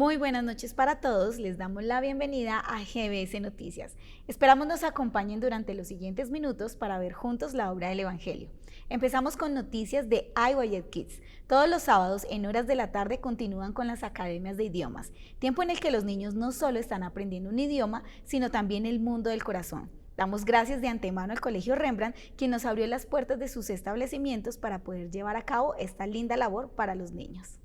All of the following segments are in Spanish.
Muy buenas noches para todos, les damos la bienvenida a GBS Noticias. Esperamos nos acompañen durante los siguientes minutos para ver juntos la obra del Evangelio. Empezamos con noticias de iWayet Kids. Todos los sábados en horas de la tarde continúan con las academias de idiomas, tiempo en el que los niños no solo están aprendiendo un idioma, sino también el mundo del corazón. Damos gracias de antemano al Colegio Rembrandt, quien nos abrió las puertas de sus establecimientos para poder llevar a cabo esta linda labor para los niños.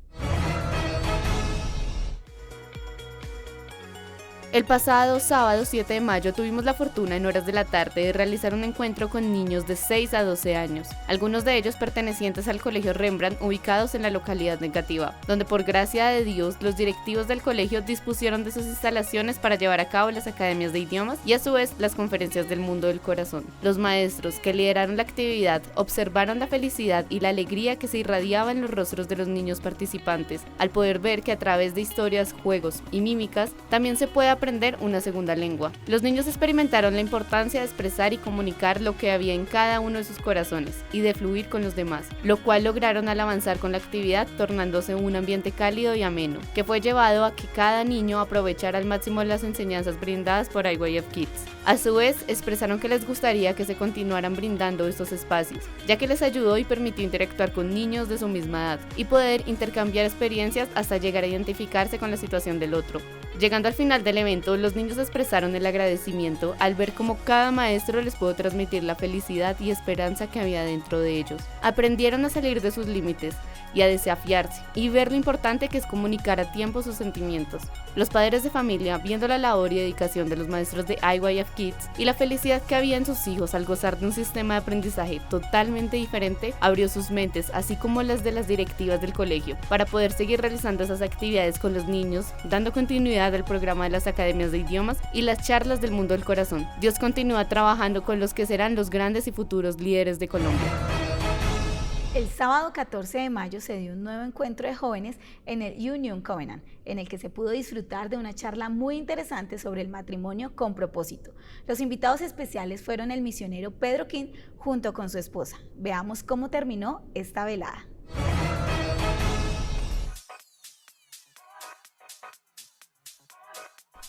El pasado sábado 7 de mayo tuvimos la fortuna en horas de la tarde de realizar un encuentro con niños de 6 a 12 años, algunos de ellos pertenecientes al Colegio Rembrandt ubicados en la localidad de Engativá, donde por gracia de Dios los directivos del colegio dispusieron de sus instalaciones para llevar a cabo las academias de idiomas y a su vez las conferencias del mundo del corazón. Los maestros que lideraron la actividad observaron la felicidad y la alegría que se irradiaba en los rostros de los niños participantes, al poder ver que a través de historias, juegos y mímicas también se puede aprender una segunda lengua. Los niños experimentaron la importancia de expresar y comunicar lo que había en cada uno de sus corazones y de fluir con los demás, lo cual lograron al avanzar con la actividad, tornándose un ambiente cálido y ameno, que fue llevado a que cada niño aprovechara al máximo las enseñanzas brindadas por iWayet Kids. A su vez, expresaron que les gustaría que se continuaran brindando estos espacios, ya que les ayudó y permitió interactuar con niños de su misma edad y poder intercambiar experiencias hasta llegar a identificarse con la situación del otro. Llegando al final del evento, los niños expresaron el agradecimiento al ver cómo cada maestro les pudo transmitir la felicidad y esperanza que había dentro de ellos. Aprendieron a salir de sus límites y a desafiarse y ver lo importante que es comunicar a tiempo sus sentimientos. Los padres de familia, viendo la labor y dedicación de los maestros de iWayet Kids y la felicidad que había en sus hijos al gozar de un sistema de aprendizaje totalmente diferente, abrió sus mentes, así como las de las directivas del colegio, para poder seguir realizando esas actividades con los niños, dando continuidad al programa de las academias de idiomas y las charlas del mundo del corazón. Dios continúa trabajando con los que serán los grandes y futuros líderes de Colombia. El sábado 14 de mayo se dio un nuevo encuentro de jóvenes en el Union Covenant, en el que se pudo disfrutar de una charla muy interesante sobre el matrimonio con propósito. Los invitados especiales fueron el misionero Pedro King junto con su esposa. Veamos cómo terminó esta velada.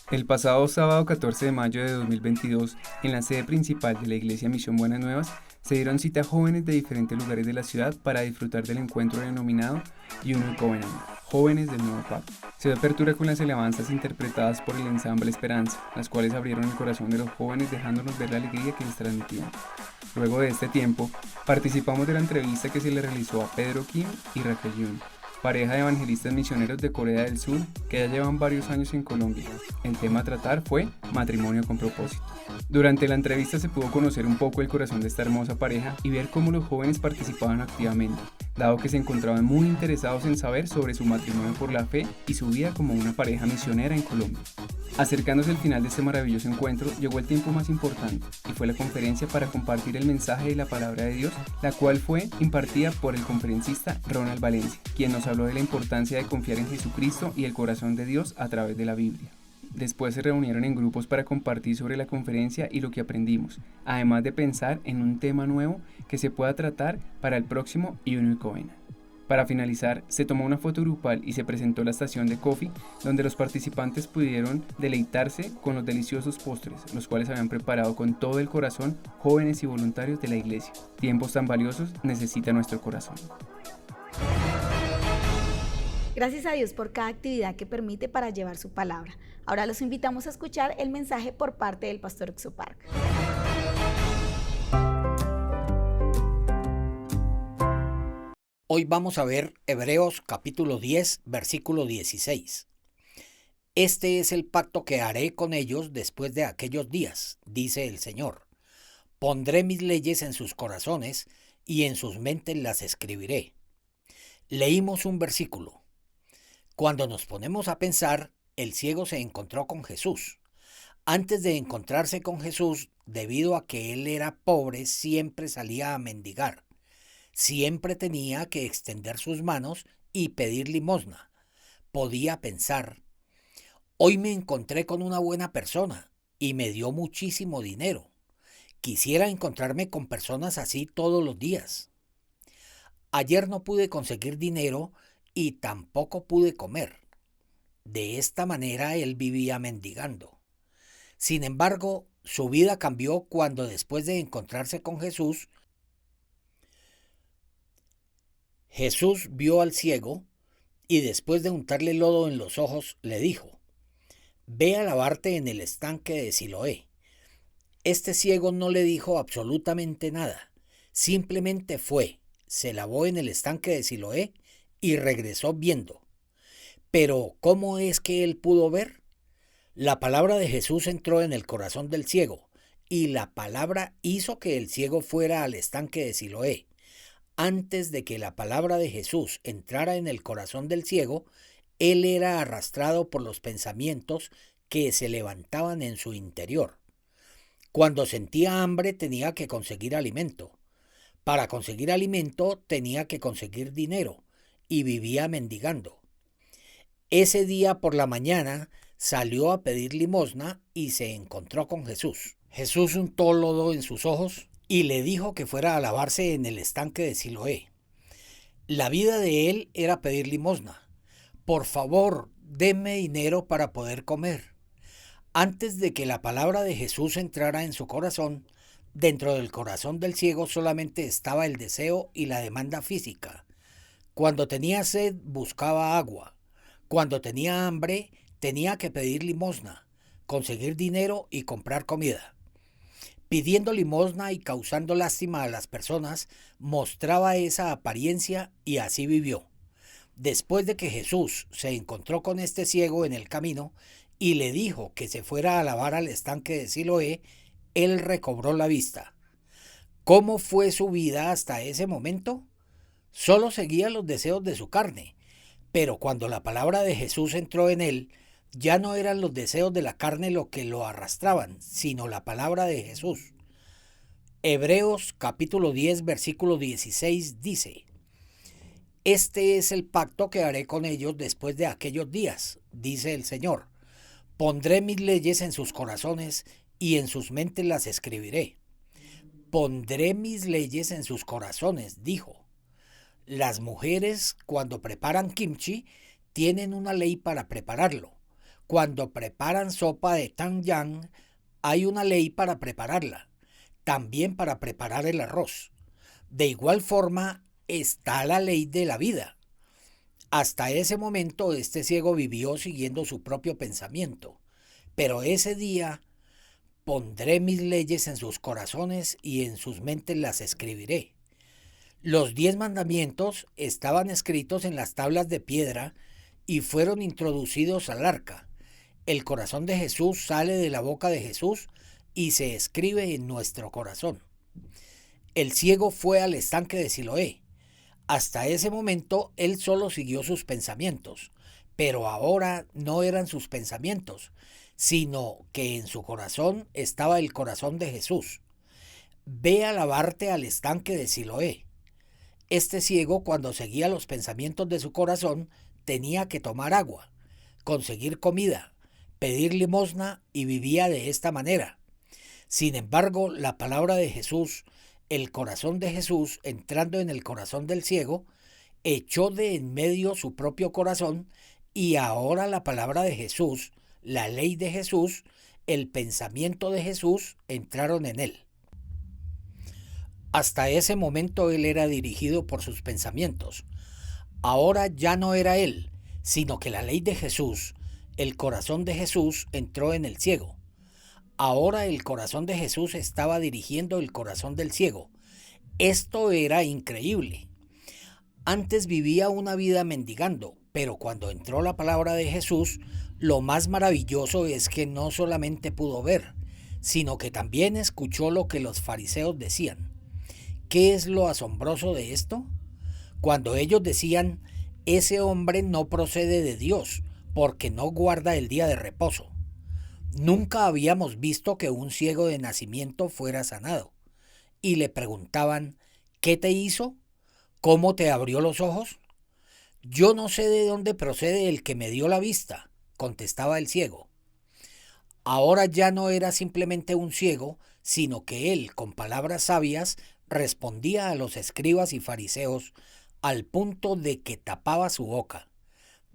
El pasado sábado 14 de mayo de 2022, en la sede principal de la Iglesia Misión Buenas Nuevas, se dieron cita jóvenes de diferentes lugares de la ciudad para disfrutar del encuentro denominado Union Covenant, Jóvenes del Nuevo Pacto. Se dio apertura con las alabanzas interpretadas por el ensamble Esperanza, las cuales abrieron el corazón de los jóvenes dejándonos ver la alegría que les transmitían. Luego de este tiempo, participamos de la entrevista que se le realizó a Pedro Kim y Raquel Yoon, pareja de evangelistas misioneros de Corea del Sur que ya llevan varios años en Colombia. El tema a tratar fue matrimonio con propósito. Durante la entrevista se pudo conocer un poco el corazón de esta hermosa pareja y ver cómo los jóvenes participaban activamente, dado que se encontraban muy interesados en saber sobre su matrimonio por la fe y su vida como una pareja misionera en Colombia. Acercándose al final de este maravilloso encuentro, llegó el tiempo más importante y fue la conferencia para compartir el mensaje de la palabra de Dios, la cual fue impartida por el conferencista Ronald Valencia, quien nos habló de la importancia de confiar en Jesucristo y el corazón de Dios a través de la Biblia. Después se reunieron en grupos para compartir sobre la conferencia y lo que aprendimos, además de pensar en un tema nuevo que se pueda tratar para el próximo Union Covenant. Para finalizar, se tomó una foto grupal y se presentó la estación de coffee, donde los participantes pudieron deleitarse con los deliciosos postres, los cuales habían preparado con todo el corazón jóvenes y voluntarios de la iglesia. Tiempos tan valiosos necesita nuestro corazón. Gracias a Dios por cada actividad que permite para llevar su palabra. Ahora los invitamos a escuchar el mensaje por parte del pastor Exopark. Hoy vamos a ver Hebreos capítulo 10, versículo 16. Este es el pacto que haré con ellos después de aquellos días, dice el Señor. Pondré mis leyes en sus corazones y en sus mentes las escribiré. Leímos un versículo. Cuando nos ponemos a pensar, el ciego se encontró con Jesús. Antes de encontrarse con Jesús, debido a que él era pobre, siempre salía a mendigar. Siempre tenía que extender sus manos y pedir limosna. Podía pensar, hoy me encontré con una buena persona y me dio muchísimo dinero. Quisiera encontrarme con personas así todos los días. Ayer no pude conseguir dinero y tampoco pude comer. De esta manera él vivía mendigando. Sin embargo, su vida cambió cuando después de encontrarse con Jesús, Jesús vio al ciego y después de untarle lodo en los ojos le dijo: «Ve a lavarte en el estanque de Siloé». Este ciego no le dijo absolutamente nada, simplemente fue, se lavó en el estanque de Siloé y regresó viendo. Pero ¿cómo es que él pudo ver? La palabra de Jesús entró en el corazón del ciego y la palabra hizo que el ciego fuera al estanque de Siloé. Antes de que la palabra de Jesús entrara en el corazón del ciego, él era arrastrado por los pensamientos que se levantaban en su interior. Cuando sentía hambre tenía que conseguir alimento. Para conseguir alimento tenía que conseguir dinero y vivía mendigando. Ese día por la mañana salió a pedir limosna y se encontró con Jesús. Jesús untó lodo en sus ojos y le dijo que fuera a lavarse en el estanque de Siloé. La vida de él era pedir limosna. Por favor, denme dinero para poder comer. Antes de que la palabra de Jesús entrara en su corazón, dentro del corazón del ciego solamente estaba el deseo y la demanda física. Cuando tenía sed, buscaba agua. Cuando tenía hambre, tenía que pedir limosna, conseguir dinero y comprar comida. Pidiendo limosna y causando lástima a las personas, mostraba esa apariencia y así vivió. Después de que Jesús se encontró con este ciego en el camino y le dijo que se fuera a lavar al estanque de Siloé, él recobró la vista. ¿Cómo fue su vida hasta ese momento? Solo seguía los deseos de su carne, pero cuando la palabra de Jesús entró en él, ya no eran los deseos de la carne lo que lo arrastraban, sino la palabra de Jesús. Hebreos capítulo 10, versículo 16 dice: «Este es el pacto que haré con ellos después de aquellos días, dice el Señor. Pondré mis leyes en sus corazones y en sus mentes las escribiré». Pondré mis leyes en sus corazones, dijo. Las mujeres, cuando preparan kimchi, tienen una ley para prepararlo. Cuando preparan sopa de tangyang, hay una ley para prepararla, también para preparar el arroz. De igual forma, está la ley de la vida. Hasta ese momento, este ciego vivió siguiendo su propio pensamiento, pero ese día pondré mis leyes en sus corazones y en sus mentes las escribiré. Los 10 mandamientos estaban escritos en las tablas de piedra y fueron introducidos al arca. El corazón de Jesús sale de la boca de Jesús y se escribe en nuestro corazón. El ciego fue al estanque de Siloé. Hasta ese momento él solo siguió sus pensamientos, pero ahora no eran sus pensamientos, sino que en su corazón estaba el corazón de Jesús. Ve a lavarte al estanque de Siloé. Este ciego, cuando seguía los pensamientos de su corazón, tenía que tomar agua, conseguir comida, pedir limosna y vivía de esta manera. Sin embargo, la palabra de Jesús, el corazón de Jesús, entrando en el corazón del ciego, echó de en medio su propio corazón y ahora la palabra de Jesús, la ley de Jesús, el pensamiento de Jesús entraron en él. Hasta ese momento él era dirigido por sus pensamientos. Ahora ya no era él, sino que la ley de Jesús, el corazón de Jesús, entró en el ciego. Ahora el corazón de Jesús estaba dirigiendo el corazón del ciego. Esto era increíble. Antes vivía una vida mendigando, pero cuando entró la palabra de Jesús, lo más maravilloso es que no solamente pudo ver, sino que también escuchó lo que los fariseos decían. ¿Qué es lo asombroso de esto? Cuando ellos decían: ese hombre no procede de Dios, porque no guarda el día de reposo. Nunca habíamos visto que un ciego de nacimiento fuera sanado. Y le preguntaban: ¿qué te hizo? ¿Cómo te abrió los ojos? Yo no sé de dónde procede el que me dio la vista, contestaba el ciego. Ahora ya no era simplemente un ciego, sino que él, con palabras sabias, respondía a los escribas y fariseos al punto de que tapaba su boca.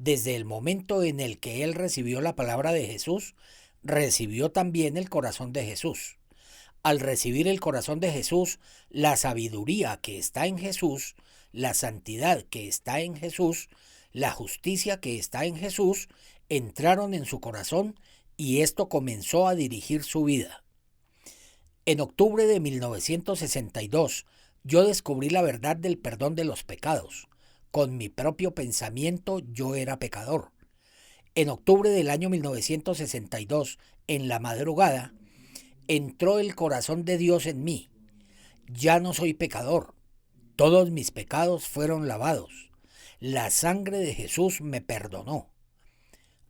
Desde el momento en el que él recibió la palabra de Jesús, recibió también el corazón de Jesús. Al recibir el corazón de Jesús, la sabiduría que está en Jesús, la santidad que está en Jesús, la justicia que está en Jesús, entraron en su corazón y esto comenzó a dirigir su vida. En octubre de 1962, yo descubrí la verdad del perdón de los pecados. Con mi propio pensamiento yo era pecador. En octubre del año 1962, en la madrugada, entró el corazón de Dios en mí. Ya no soy pecador. Todos mis pecados fueron lavados. La sangre de Jesús me perdonó.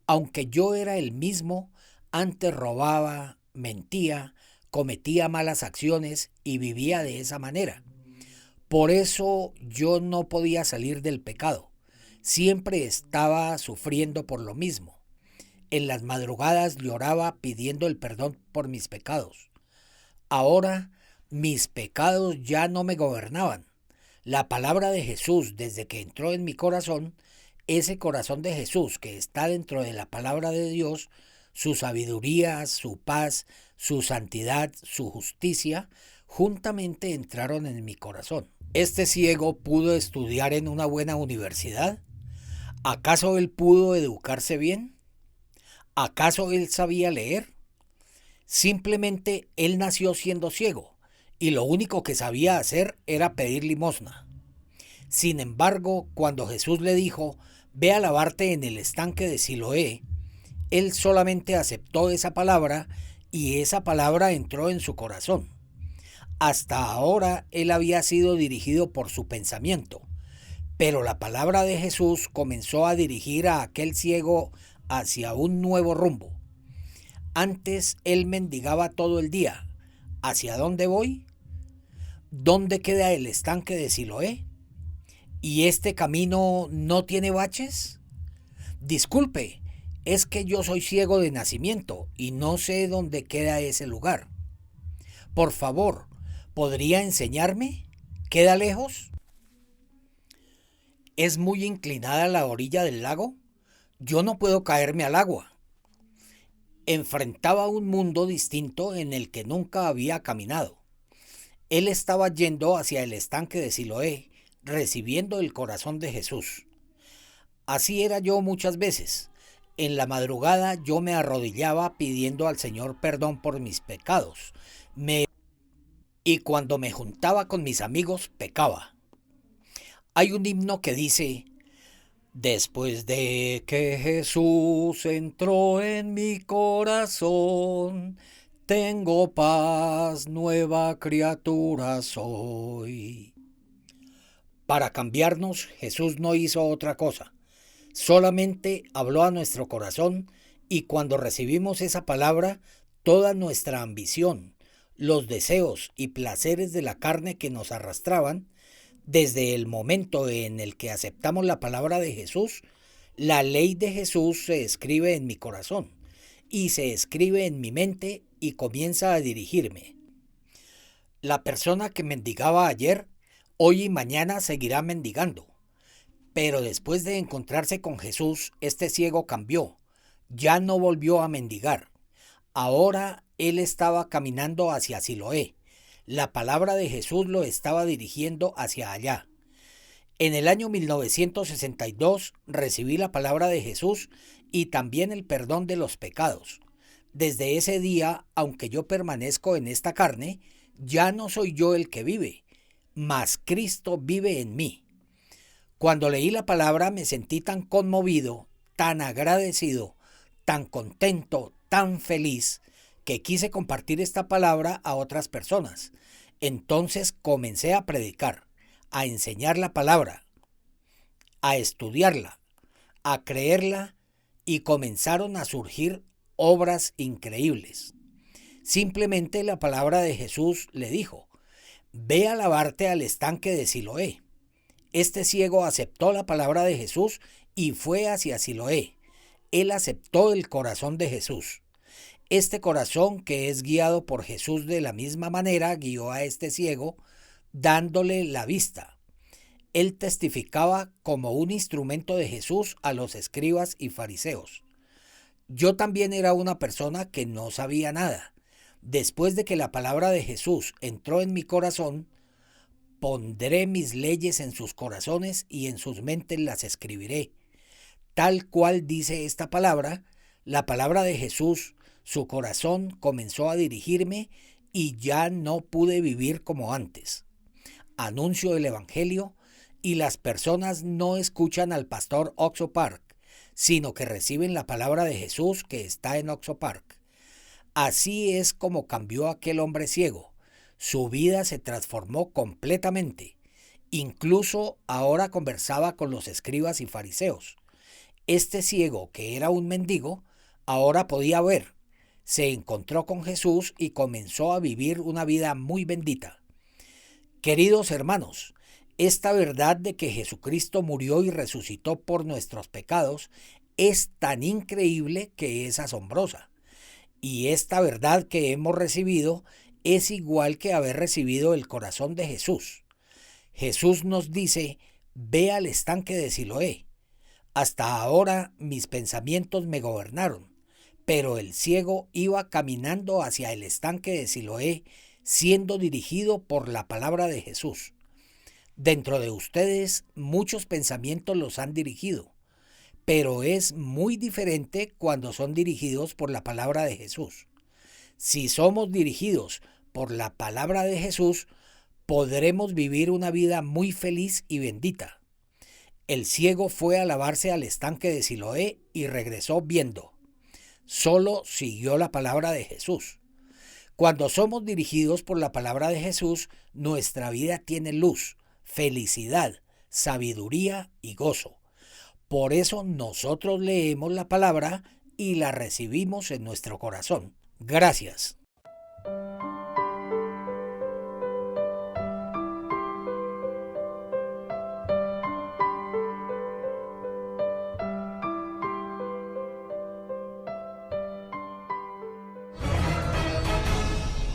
Aunque yo era el mismo, antes robaba, mentía, cometía malas acciones y vivía de esa manera. Por eso yo no podía salir del pecado. Siempre estaba sufriendo por lo mismo. En las madrugadas lloraba pidiendo el perdón por mis pecados. Ahora mis pecados ya no me gobernaban. La palabra de Jesús, desde que entró en mi corazón, ese corazón de Jesús que está dentro de la palabra de Dios, su sabiduría, su paz, su santidad, su justicia, juntamente entraron en mi corazón. ¿Este ciego pudo estudiar en una buena universidad? ¿Acaso él pudo educarse bien? ¿Acaso él sabía leer? Simplemente él nació siendo ciego y lo único que sabía hacer era pedir limosna. Sin embargo, cuando Jesús le dijo, ve a lavarte en el estanque de Siloé, él solamente aceptó esa palabra y esa palabra entró en su corazón. Hasta ahora él había sido dirigido por su pensamiento, pero la palabra de Jesús comenzó a dirigir a aquel ciego hacia un nuevo rumbo. Antes él mendigaba todo el día. ¿Hacia dónde voy? ¿Dónde queda el estanque de Siloé? ¿Y este camino no tiene baches? Disculpe, es que yo soy ciego de nacimiento y no sé dónde queda ese lugar. Por favor, ¿podría enseñarme? ¿Queda lejos? ¿Es muy inclinada la orilla del lago? Yo no puedo caerme al agua. Enfrentaba un mundo distinto en el que nunca había caminado. Él estaba yendo hacia el estanque de Siloé, recibiendo el corazón de Jesús. Así era yo muchas veces. En la madrugada yo me arrodillaba pidiendo al Señor perdón por mis pecados. Y cuando me juntaba con mis amigos, pecaba. Hay un himno que dice: después de que Jesús entró en mi corazón, tengo paz, nueva criatura soy. Para cambiarnos, Jesús no hizo otra cosa. Solamente habló a nuestro corazón y cuando recibimos esa palabra, toda nuestra ambición, los deseos y placeres de la carne que nos arrastraban, desde el momento en el que aceptamos la palabra de Jesús, la ley de Jesús se escribe en mi corazón y se escribe en mi mente y comienza a dirigirme. La persona que mendigaba ayer, hoy y mañana seguirá mendigando. Pero después de encontrarse con Jesús, este ciego cambió. Ya no volvió a mendigar. Ahora él estaba caminando hacia Siloé. La palabra de Jesús lo estaba dirigiendo hacia allá. En el año 1962 recibí la palabra de Jesús y también el perdón de los pecados. Desde ese día, aunque yo permanezco en esta carne, ya no soy yo el que vive, mas Cristo vive en mí. Cuando leí la palabra me sentí tan conmovido, tan agradecido, tan contento, tan feliz, que quise compartir esta palabra a otras personas. Entonces comencé a predicar, a enseñar la palabra, a estudiarla, a creerla y comenzaron a surgir obras increíbles. Simplemente la palabra de Jesús le dijo: ve a lavarte al estanque de Siloé. Este ciego aceptó la palabra de Jesús y fue hacia Siloé. Él aceptó el corazón de Jesús. Este corazón, que es guiado por Jesús de la misma manera, guió a este ciego, dándole la vista. Él testificaba como un instrumento de Jesús a los escribas y fariseos. Yo también era una persona que no sabía nada. Después de que la palabra de Jesús entró en mi corazón, pondré mis leyes en sus corazones y en sus mentes las escribiré. Tal cual dice esta palabra, la palabra de Jesús, su corazón comenzó a dirigirme y ya no pude vivir como antes. Anuncio el Evangelio y las personas no escuchan al pastor Oxo Park, sino que reciben la palabra de Jesús que está en Oxo Park. Así es como cambió aquel hombre ciego. Su vida se transformó completamente. Incluso ahora conversaba con los escribas y fariseos. Este ciego, que era un mendigo, ahora podía ver. Se encontró con Jesús y comenzó a vivir una vida muy bendita. Queridos hermanos, esta verdad de que Jesucristo murió y resucitó por nuestros pecados es tan increíble que es asombrosa. Y esta verdad que hemos recibido es igual que haber recibido el corazón de Jesús. Jesús nos dice, ve al estanque de Siloé. Hasta ahora mis pensamientos me gobernaron, pero el ciego iba caminando hacia el estanque de Siloé, siendo dirigido por la palabra de Jesús. Dentro de ustedes muchos pensamientos los han dirigido, pero es muy diferente cuando son dirigidos por la palabra de Jesús. Si somos dirigidos por la palabra de Jesús, podremos vivir una vida muy feliz y bendita. El ciego fue a lavarse al estanque de Siloé y regresó viendo. Solo siguió la palabra de Jesús. Cuando somos dirigidos por la palabra de Jesús, nuestra vida tiene luz, felicidad, sabiduría y gozo. Por eso nosotros leemos la palabra y la recibimos en nuestro corazón. Gracias.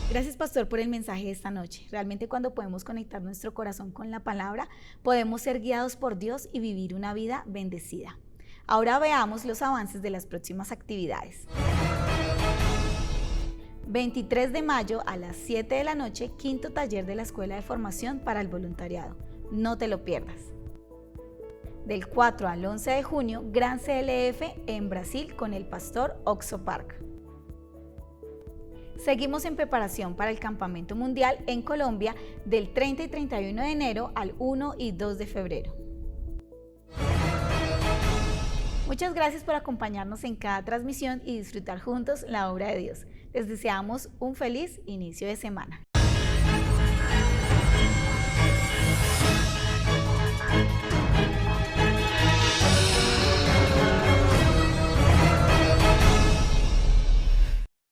Gracias, pastor, por el mensaje de esta noche. Realmente cuando podemos conectar nuestro corazón con la palabra, podemos ser guiados por Dios y vivir una vida bendecida. Ahora veamos los avances de las próximas actividades. 23 de mayo a las 7 de la noche, quinto taller de la Escuela de Formación para el Voluntariado. No te lo pierdas. Del 4 al 11 de junio, Gran CLF en Brasil con el pastor Oxo Park. Seguimos en preparación para el Campamento Mundial en Colombia del 30 y 31 de enero al 1 y 2 de febrero. Muchas gracias por acompañarnos en cada transmisión y disfrutar juntos la obra de Dios. Les deseamos un feliz inicio de semana.